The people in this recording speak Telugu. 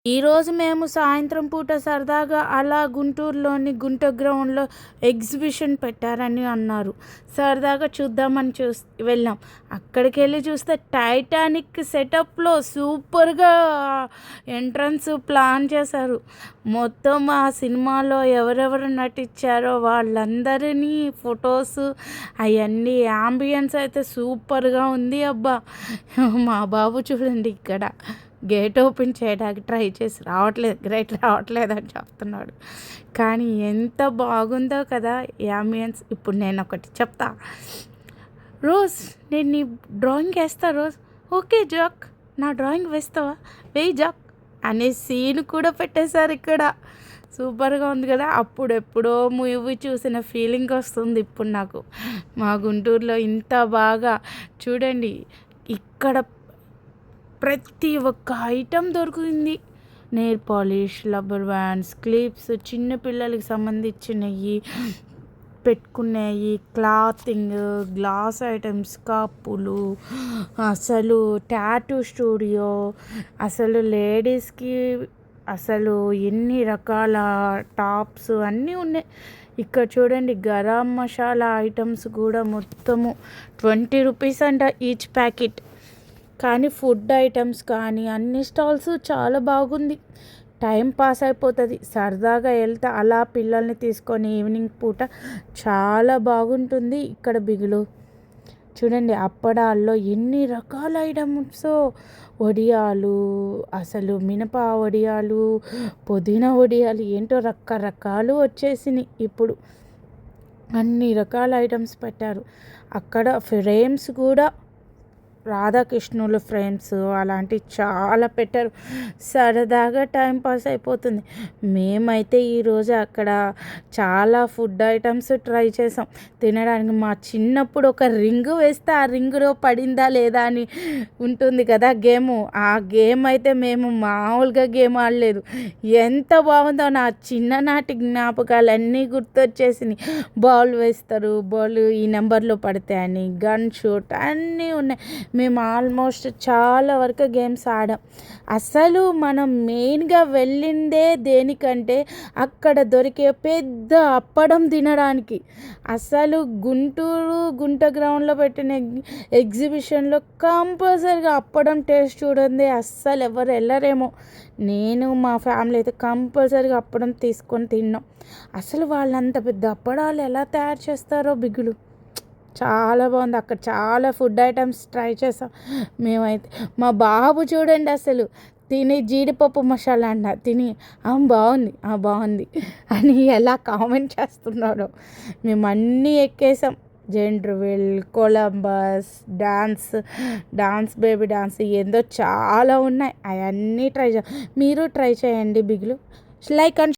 ఈరోజు మేము సాయంత్రం పూట సరదాగా అలా గుంటూరులోని గుంట గ్రౌండ్‌లో ఎగ్జిబిషన్ పెట్టారని అన్నారు. సరదాగా చూద్దామని వెళ్ళాం. అక్కడికెళ్ళి చూస్తే టైటానిక్ సెటప్‌లో సూపర్‌గా ఎంట్రన్స్ ప్లాన్ చేశారు. మొత్తం ఆ సినిమాలో ఎవరెవరు నటించారో వాళ్ళందరినీ ఫోటోస్ అయన్నీ యాంబియన్స్ అయితే సూపర్‌గా ఉంది అబ్బా! మా బాబు చూడండి ఇక్కడ గేట్ ఓపెన్ చేయడానికి ట్రై చేసి రావట్లేదని చెప్తున్నాడు. కానీ ఎంత బాగుందో కదా యాంబియన్స్. ఇప్పుడు నేను ఒకటి చెప్తా. రోజ్, నేను నీ డ్రాయింగ్ వేస్తా రోజ్. ఓకే జాక్, నా డ్రాయింగ్ వేస్తావా? వేయి జాక్ అనే సీన్ కూడా పెట్టేశారు ఇక్కడ. సూపర్గా ఉంది కదా. అప్పుడెప్పుడో మూవీ చూసిన ఫీలింగ్ వస్తుంది ఇప్పుడు నాకు. మా గుంటూరులో ఇంత బాగా చూడండి, ఇక్కడ ప్రతి ఒక్క ఐటెం దొరుకుతుంది. Nail polish, rubber bands, clips, చిన్న పిల్లలకి సంబంధించినవి పెట్టుకునేవి, క్లాతింగ్, గ్లాస్ ఐటమ్స్, కప్పులు, అసలు టాటూ స్టూడియో, అసలు లేడీస్కి అసలు ఎన్ని రకాల టాప్స్ అన్నీ ఉన్నాయి. ఇక్కడ చూడండి, గరం మసాలా ఐటమ్స్ కూడా మొత్తము 20 రూపీస్ అంట ఈచ్ ప్యాకెట్. కానీ ఫుడ్ ఐటమ్స్ కానీ అన్ని స్టాల్స్ చాలా బాగుంది. టైం పాస్ అయిపోతుంది. సరదాగా వెళ్తే అలా పిల్లల్ని తీసుకొని ఈవినింగ్ పూట చాలా బాగుంటుంది ఇక్కడ బిగులు. చూడండి, అప్పడాల్లో ఎన్ని రకాల ఐటమ్స్, వడియాలు, అసలు మినప వడియాలు, పుదీనా వడియాలు, ఏంటో రకరకాలు వచ్చేసినాయి ఇప్పుడు. అన్ని రకాల ఐటమ్స్ పెట్టారు. అక్కడ ఫ్రేమ్స్ కూడా రాధాకృష్ణుల ఫ్రేమ్స్ అలాంటివి చాలా పెట్టారు. సరదాగా టైం పాస్ అయిపోతుంది. మేమైతే ఈరోజు అక్కడ చాలా ఫుడ్ ఐటమ్స్ ట్రై చేసాం తినడానికి. మా చిన్నప్పుడు ఒక రింగ్ వేస్తే ఆ రింగులో పడిందా లేదా అని ఉంటుంది కదా గేము. ఆ గేమ్ అయితే మేము మామూలుగా గేమ్ ఆడలేదు. ఎంత బాగుందో, నా చిన్ననాటి జ్ఞాపకాలన్నీ గుర్తొచ్చేసినాయి. బాల్ వేస్తారు, బాల్ ఈ నెంబర్లో పడతాయని, గన్ షూట్ అన్నీ ఉన్నాయి. మేము ఆల్మోస్ట్ చాలా వరకు గేమ్స్ ఆడాం. అసలు మనం మెయిన్గా వెళ్ళిందే దేనికంటే అక్కడ దొరికే పెద్ద అప్పడం తినడానికి. అసలు గుంట గ్రౌండ్లో పెట్టిన ఎగ్జిబిషన్లో కంపల్సరీగా అప్పడం టేస్ట్ చూడండి అస్సలు ఎవరు వెళ్ళరేమో. నేను మా ఫ్యామిలీ అయితే కంపల్సరీగా అప్పడం తీసుకొని తిన్నాం. అసలు వాళ్ళంత పెద్ద అప్పడాలు ఎలా తయారు చేస్తారో బిగులు. చాలా బాగుంది. అక్కడ చాలా ఫుడ్ ఐటమ్స్ ట్రై చేసాం మేమైతే. మా బాబు చూడండి అసలు తిని జీడిపప్పు మసాలా అంట తిని బాగుంది అని ఎలా కామెంట్ చేస్తున్నాడో. మేము అన్నీ ఎక్కేసాం. జెండ్రవిల్, కొలంబస్, డాన్స్ బేబీ డాన్స్, ఏందో చాలా ఉన్నాయి. అవన్నీ ట్రై మీరు ట్రై చేయండి బిగులు. Like and